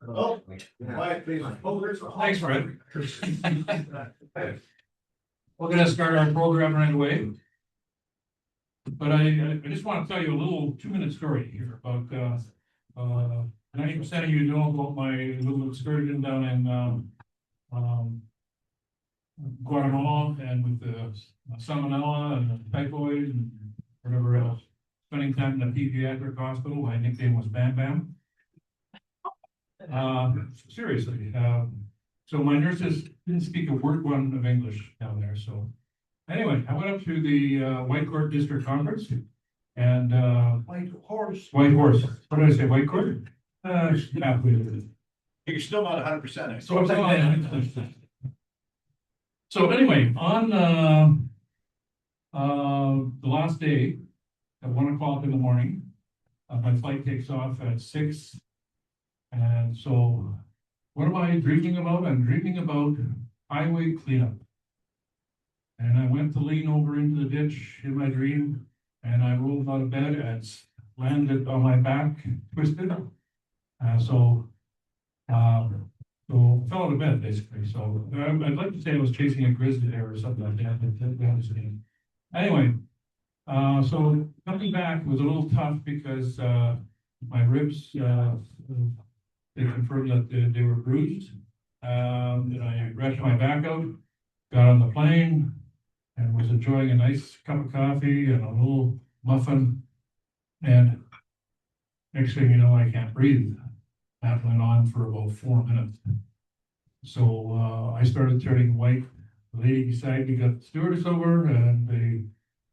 Oh, quiet, please. Thanks, Fred. We're gonna start our program right away. But I just want to tell you a little 2-minute story here about 90% of you know about my little excursion down in Guatemala and with the salmonella and the typhoid and whatever else. Spending time in a pediatric hospital. My nickname was Bam Bam. Seriously. So my nurses didn't speak a word one of English down there. So anyway, I went up to the White Court District Conference and White horse. White Horse. What did I say? White Court? You're still not 100%. So anyway, on the last day at 1 o'clock in the morning, my flight takes off at 6. And so what am I dreaming about? I'm dreaming about highway cleanup. And I went to lean over into the ditch in my dream, and I rolled out of bed and landed on my back, twisted. So fell out of bed basically. So I'd like to say I was chasing a grizzly bear or something like that. Anyway, so coming back was a little tough because my ribs, they confirmed that they were bruised. And I stretched my back out, got on the plane, and was enjoying a nice cup of coffee and a little muffin. And next thing you know, I can't breathe. That went on for about 4 minutes. So I started turning white. The lady beside me got the stewardess over and they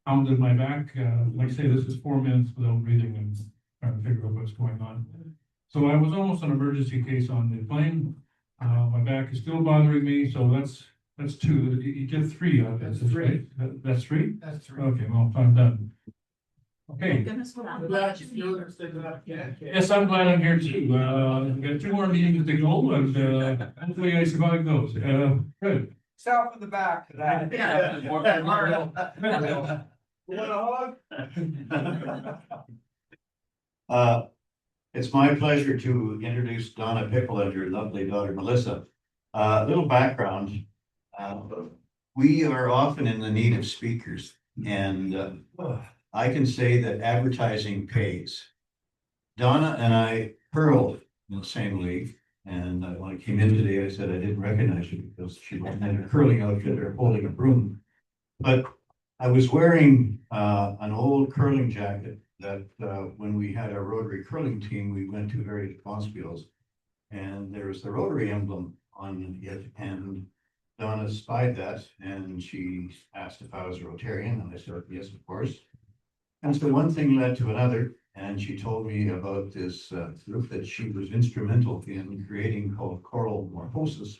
pounded my back. Like I say, this is 4 minutes without breathing and trying to figure out what's going on. So I was almost an emergency case on the plane. My back is still bothering me, so that's 2. You get 3 out of this, right? That's 3? That's 3. Okay, well, I'm done. Okay. I'm glad you understood that. Yes, I'm glad I'm here too. We got 2 more meetings to go, and hopefully I survive those. Good. Self in the back of that. Yeah. It's my pleasure to introduce Donna Pickle and your lovely daughter, Melissa. Little background. We are often in the need of speakers, and I can say that advertising pays. Donna and I hurled in the same league, and when I came in today, I said I didn't recognize you because she wasn't in a curling outfit or holding a broom. But I was wearing an old curling jacket that when we had our Rotary curling team, we went to various hospitals, and there was the Rotary emblem on it, and Donna spied that, and she asked if I was a Rotarian, and I said, yes, of course. And so one thing led to another, and she told me about this group that she was instrumental in creating called Choral Morphosis.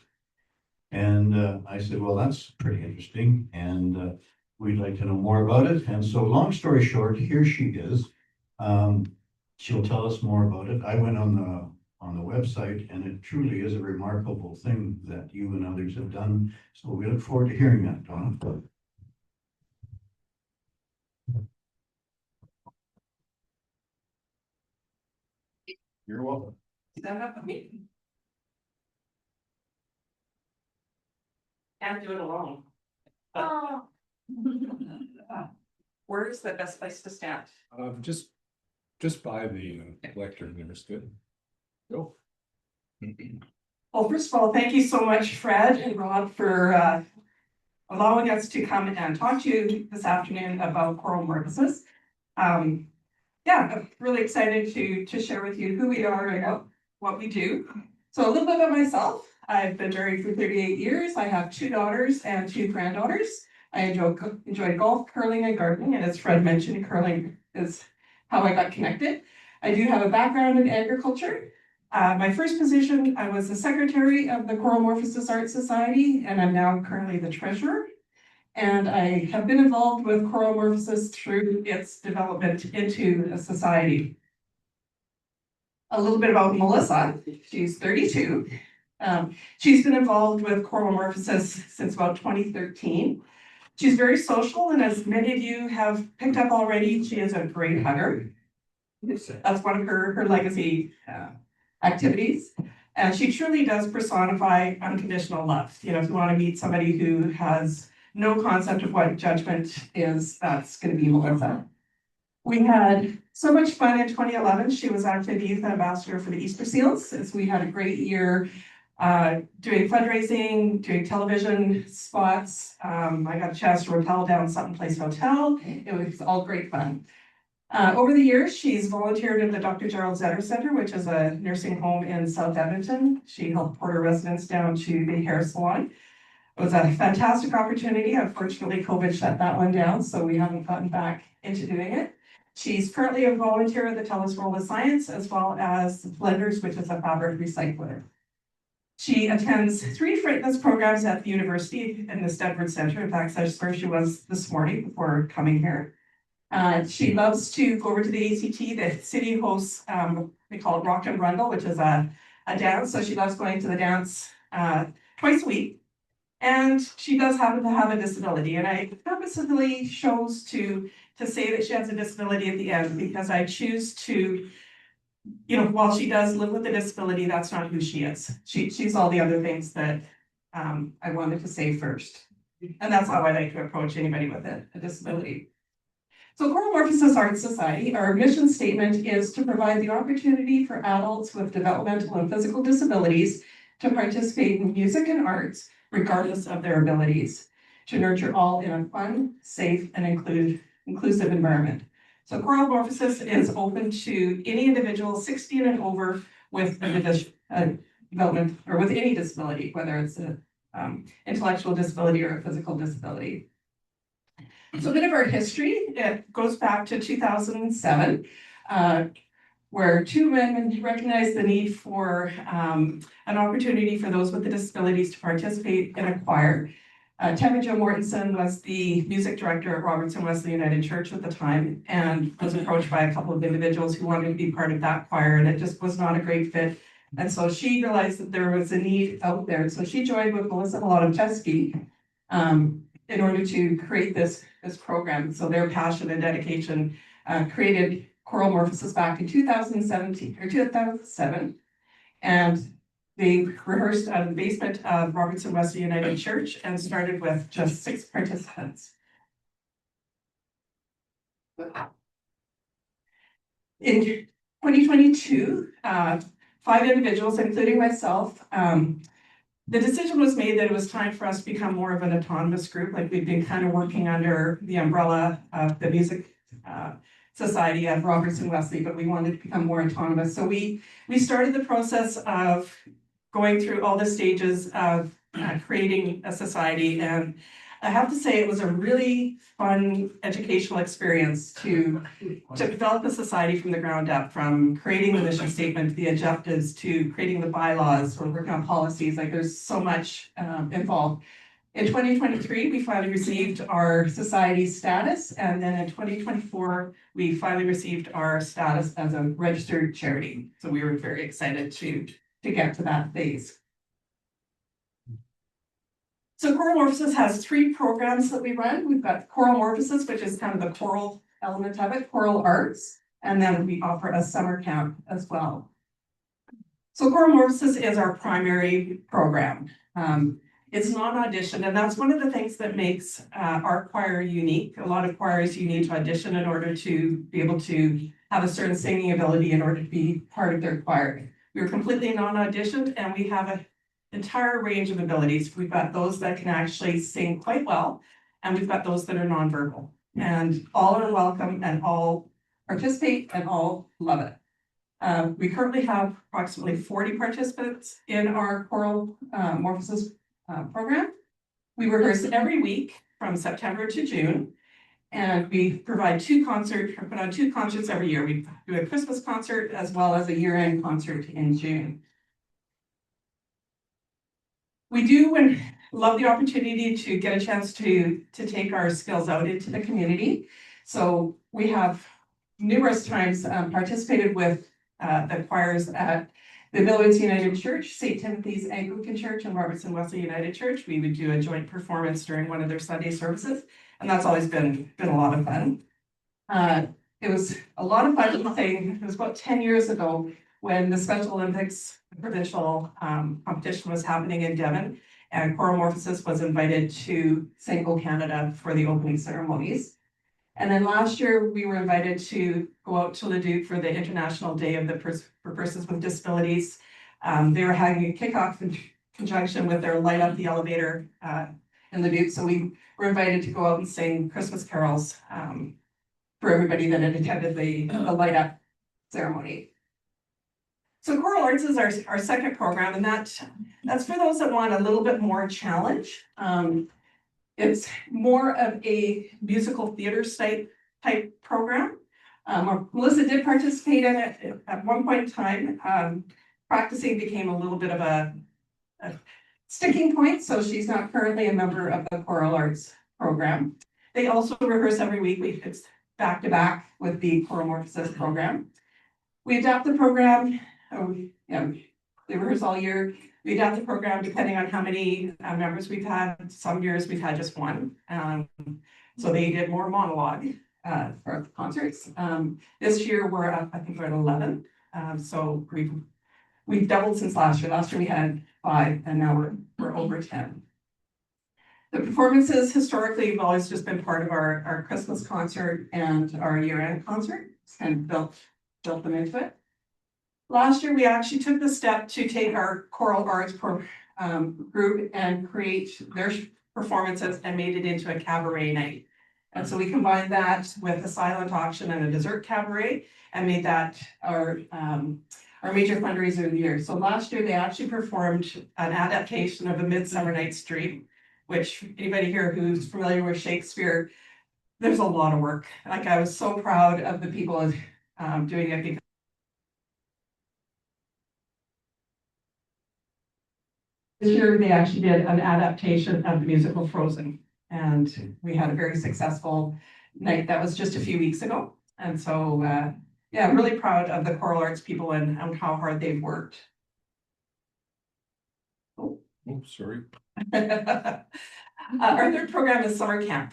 And I said, well, that's pretty interesting, and we'd like to know more about it. And so long story short, here she is. She'll tell us more about it. I went on the website, and it truly is a remarkable thing that you and others have done. So we look forward to hearing that, Donna. You're welcome. Stand up with me. Can't do it alone. Oh. Where's the best place to stand? Just by the lectern, there's good. Go. Well, first of all, thank you so much, Fred and Rob, for allowing us to come and talk to you this afternoon about choral morphosis. Yeah, I'm really excited to share with you who we are and what we do. So a little bit about myself. I've been married for 38 years. I have 2 daughters and 2 granddaughters. I enjoy golf, curling, and gardening. And as Fred mentioned, curling is how I got connected. I do have a background in agriculture. My first position, I was the secretary of the Choral Morphosis Art Society, and I'm now currently the treasurer. And I have been involved with Choral Morphosis through its development into a society. A little bit about Melissa. She's 32. She's been involved with Choral Morphosis since about 2013. She's very social, and as many of you have picked up already, she is a great hugger. That's one of her legacy activities. And she truly does personify unconditional love. You know, if you want to meet somebody who has no concept of what judgment is, that's going to be Melissa. We had so much fun in 2011. She was actually the youth ambassador for the Easter Seals, as we had a great year doing fundraising, doing television spots. I got a chance to rappel down Sutton Place Hotel. It was all great fun. Over the years, she's volunteered in the Dr. Gerald Zetter Center, which is a nursing home in South Edmonton. She helped port her residents down to the hair salon. It was a fantastic opportunity. Unfortunately, COVID shut that one down, so we haven't gotten back into doing it. She's currently a volunteer at the TELUS World of Science, as well as Blenders, which is a fabric recycler. She attends 3 fitness programs at the university in the Stedford Center. In fact, that's where she was this morning before coming here. She loves to go over to the ACT. The city hosts, they call it Rock and Rundle, which is a dance. So she loves going to the dance twice a week. And she does happen to have a disability. And I purposefully chose to say that she has a disability at the end, because I choose to, you know, while she does live with a disability, that's not who she is. She's all the other things that I wanted to say first. And that's how I like to approach anybody with a disability. So Choral Morphosis Art Society, our mission statement is to provide the opportunity for adults with developmental and physical disabilities to participate in music and arts, regardless of their abilities, to nurture all in a fun, safe, and inclusive environment. So Choral Morphosis is open to any individual 16 and over with a development or with any disability, whether it's an intellectual disability or a physical disability. So a bit of our history, it goes back to 2007, where 2 women recognized the need for an opportunity for those with the disabilities to participate in a choir. Tammy Jo Mortensen was the music director at Robertson Wesley United Church at the time, and was approached by a couple of individuals who wanted to be part of that choir, and it just was not a great fit. And so she realized that there was a need out there. So she joined with Melissa Molodechesky in order to create this program. So their passion and dedication created Choral Morphosis back in 2017 or 2007. And they rehearsed out of the basement of Robertson Wesley United Church and started with just 6 participants. In 2022, 5 individuals, including myself, the decision was made that it was time for us to become more of an autonomous group. Like, we've been kind of working under the umbrella of the Music Society at Robertson Wesley, but we wanted to become more autonomous. So we started the process of going through all the stages of creating a society. And I have to say, it was a really fun educational experience to develop a society from the ground up, from creating the mission statement, the objectives, to creating the bylaws, or working on policies. Like, there's so much involved. In 2023, we finally received our society status, and then in 2024, we finally received our status as a registered charity. So we were very excited to get to that phase. So Choral Morphosis has 3 programs that we run. We've got Choral Morphosis, which is kind of the choral element of it, choral arts, and then we offer a summer camp as well. So Choral Morphosis is our primary program. It's non-audition, and that's one of the things that makes our choir unique. A lot of choirs, you need to audition in order to be able to have a certain singing ability in order to be part of their choir. We're completely non-auditioned, and we have an entire range of abilities. We've got those that can actually sing quite well, and we've got those that are nonverbal. And all are welcome, and all participate, and all love it. We currently have approximately 40 participants in our Choral Morphosis program. We rehearse every week from September to June, and we provide 2 concerts, or put on 2 concerts every year. We do a Christmas concert as well as a year-end concert in June. We do and love the opportunity to get a chance to take our skills out into the community. So we have numerous times participated with the choirs at the Millwoods United Church, St. Timothy's Anglican Church, and Robertson Wesley United Church. We would do a joint performance during one of their Sunday services, and that's always been a lot of fun. It was a lot of fun to sing. It was about 10 years ago when the Special Olympics provincial competition was happening in Devon, and Choral Morphosis was invited to sing O Canada for the opening ceremonies. And then last year, we were invited to go out to Leduc for the International Day of the for Persons with Disabilities. They were having a kickoff in conjunction with their Light Up the Elevator in Leduc. So we were invited to go out and sing Christmas carols for everybody that had attended the Light Up ceremony. So Choral Arts is our second program, and that's for those that want a little bit more challenge. It's more of a musical theater type program. Melissa did participate in it at one point in time. Practicing became a little bit of a sticking point, so she's not currently a member of the Choral Arts program. They also rehearse every week. It's back to back with the Choral Morphosis program. We adapt the program. They rehearse all year. We adapt the program depending on how many members we've had. Some years we've had just one. So they did more monologue for the concerts. This year we're up, I think we're at 11. So we've doubled since last year. Last year we had 5, and now we're over 10. The performances historically have always just been part of our Christmas concert and our year-end concert, and built them into it. Last year, we actually took the step to take our choral arts group and create their performances and made it into a cabaret night. And so we combined that with a silent auction and a dessert cabaret and made that our major fundraiser of the year. So last year, they actually performed an adaptation of A Midsummer Night's Dream, which anybody here who's familiar with Shakespeare, there's a lot of work. Like, I was so proud of the people doing it, because this year they actually did an adaptation of the musical Frozen, and we had a very successful night. That was just a few weeks ago. And so, yeah, I'm really proud of the choral arts people and how hard they've worked. Oh, sorry. Our third program is summer camp.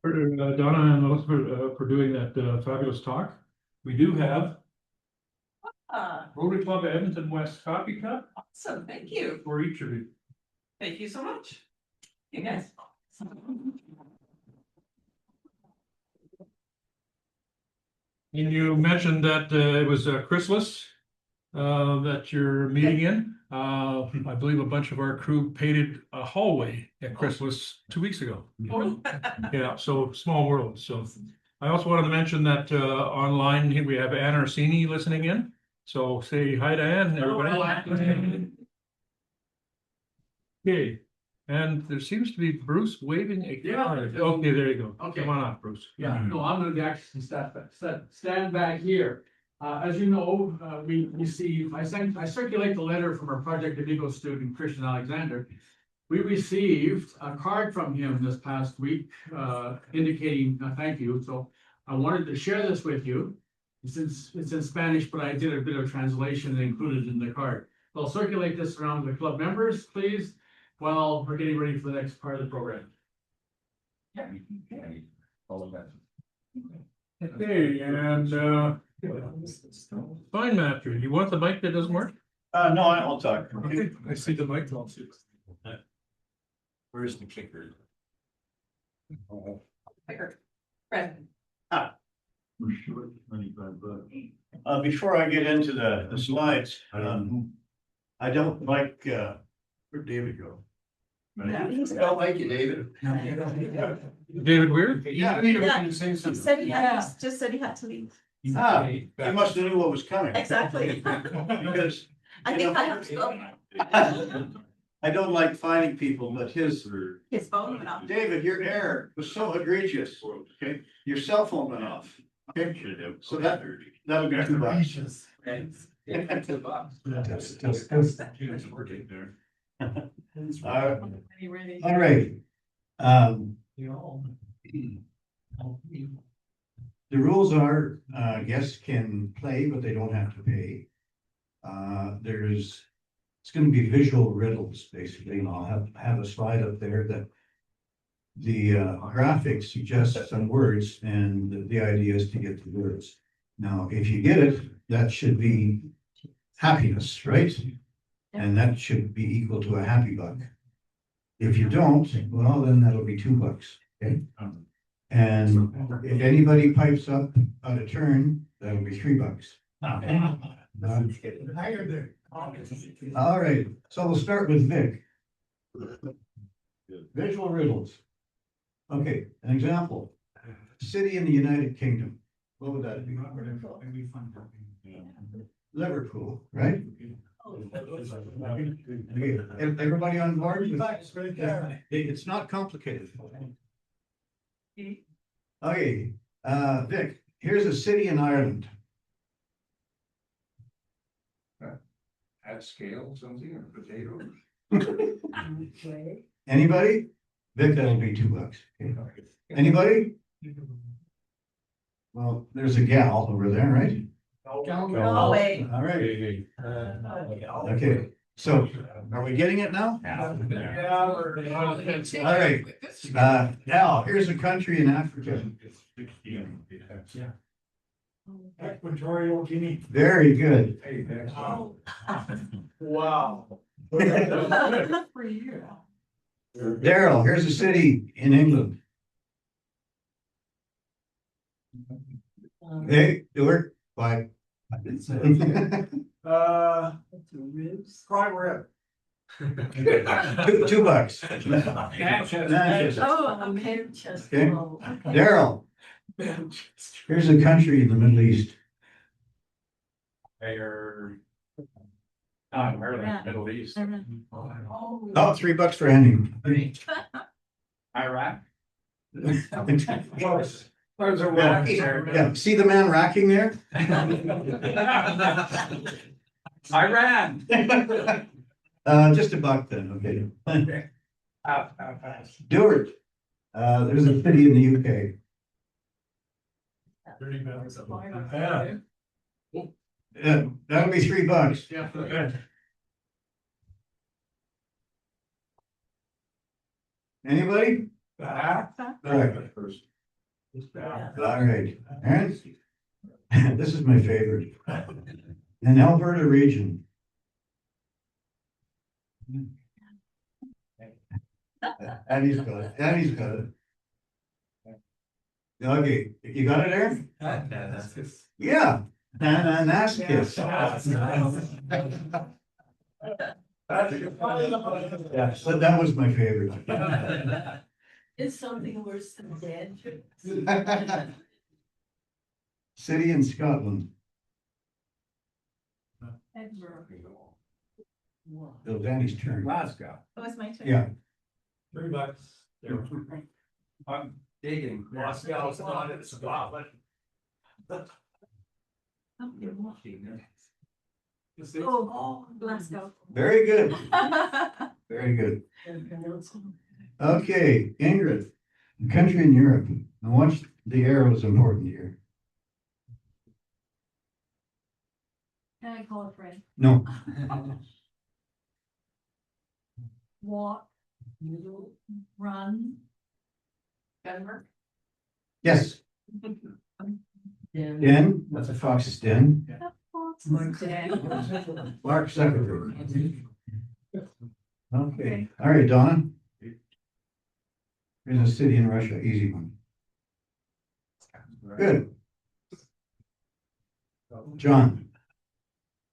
Donna and Melissa for doing that fabulous talk. We do have Rotary Club Edmonton West Coffee Cup Awesome, thank you. for each of you. Thank you so much. You guys. And you mentioned that it was Chrysalis that you're meeting in. I believe a bunch of our crew painted a hallway at Chrysalis 2 weeks ago. Yeah, so small world. So I also wanted to mention that online here we have Ann Orsini listening in. So say hi to Ann, everybody. Okay, and there seems to be Bruce waving a card. Okay, there you go. Okay. Come on up, Bruce. Yeah, no, I'm gonna actually stand back here. As you know, we receive, I circulate the letter from our Project Amigo student, Christian Alexander. We received a card from him this past week, indicating a thank you, so I wanted to share this with you. Since it's in Spanish, but I did a bit of translation and included in the card. So I'll circulate this around the club members, please, while we're getting ready for the next part of the program. Okay, and fine, Master, you want the mic that doesn't work? No, I'll talk. Okay, I see the mic also. Where's the clicker? Fred. Before I get into the slides, I don't like, where'd David go? I don't like you, David. David Weir? Yeah. He said he had, just said he had to leave. Ah, he must have knew what was coming. Exactly. Because I think I have to go. I don't like finding people, but His phone went off. David, your error was so egregious, okay? Your cell phone went off, okay? So that'll be $2. All right. The rules are, guests can play, but they don't have to pay. It's gonna be visual riddles, basically, and I'll have a slide up there that the graphics suggest some words, and the idea is to get the words. Now, if you get it, that should be happiness, right? And that should be equal to a happy buck. If you don't, well, then that'll be $2, okay? And if anybody pipes up out of turn, that'll be $3. All right, so we'll start with Vic. Visual riddles. Okay, an example. City in the United Kingdom. What would that be? Liverpool, right? Okay, everybody on board? It's not complicated. Okay, Vic, here's a city in Ireland. At scale, something, or potato? Anybody? Vic, that'll be $2. Okay. Anybody? Well, there's a gal over there, right? Oh, wait. All right. Okay, so are we getting it now? All right. Now, here's a country in Africa. Equatorial Guinea. Very good. Wow. Daryl, here's a city in England. Hey, do it. Bye. Prime rib. $2. Natchez. Oh, Manchester. Okay. Okay. Daryl, here's a country in the Middle East. Ireland, Middle East. Oh. Oh, $3 for Andy. Iraq. Close. There's a Yeah. Yeah, see the man racking there? Iran. Just $1 then, okay. Dewart, there's a city in the UK. Yeah, that'll be $3. Yeah. Anybody? Uh-huh. Right. All right, Aaron? This is my favorite. An Alberta region. Abby's got it, Abby's got it. Okay, you got it, Aaron? Yeah. Ananaskis. Yeah, so that was my favorite. It's something worse than dead. City in Scotland. Edinburgh. Bill Danny's turn. Glasgow. Oh, it's my turn. Yeah, $3. I'm digging. Moscow's not in Scotland. Oh, Glasgow. very good, very good. Okay, Ingrid, a country in Europe. Now watch the arrows important here. Can I call a friend? No, Walk, run. Denver. yes, den, that's a fox's den. Mark Zuckerberg. Okay, all right, Donna. Here's a city in Russia, easy one. Good. John.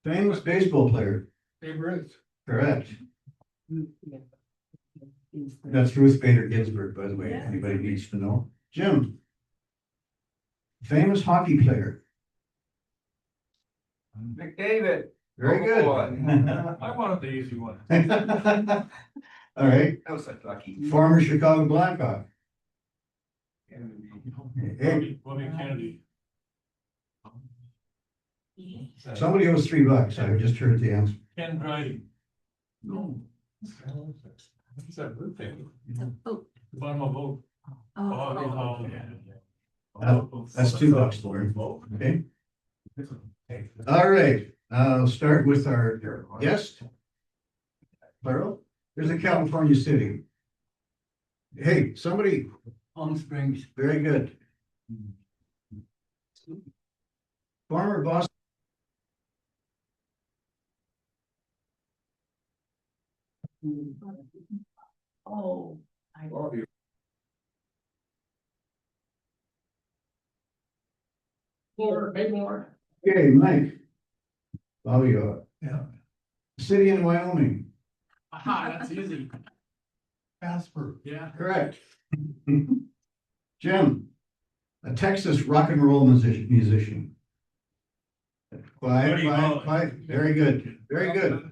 Famous baseball player, Babe Ruth. correct. That's Ruth Bader Ginsburg, by the way, if anybody needs to know. Jim. Famous hockey player, McDavid. very good. I wanted the easy one. All right, That was like lucky. former Chicago Blackhawk. Hey, Bobby Kennedy. somebody owes $3. I just heard the answer. Ken Dryden. No. What's that blue thing? Oh. The bottom of boat. Oh. That's $2 for him. Okay. All right, I'll start with our guest. Plural. There's a California city. Hey, somebody, Palm Springs. very good. Former Boston. Oh. More, maybe more. Okay, Mike. Bobby, Yeah. city in Wyoming, Aha, that's easy. Casper. Yeah. correct. Jim, a Texas rock and roll musician. Five, very good, very good.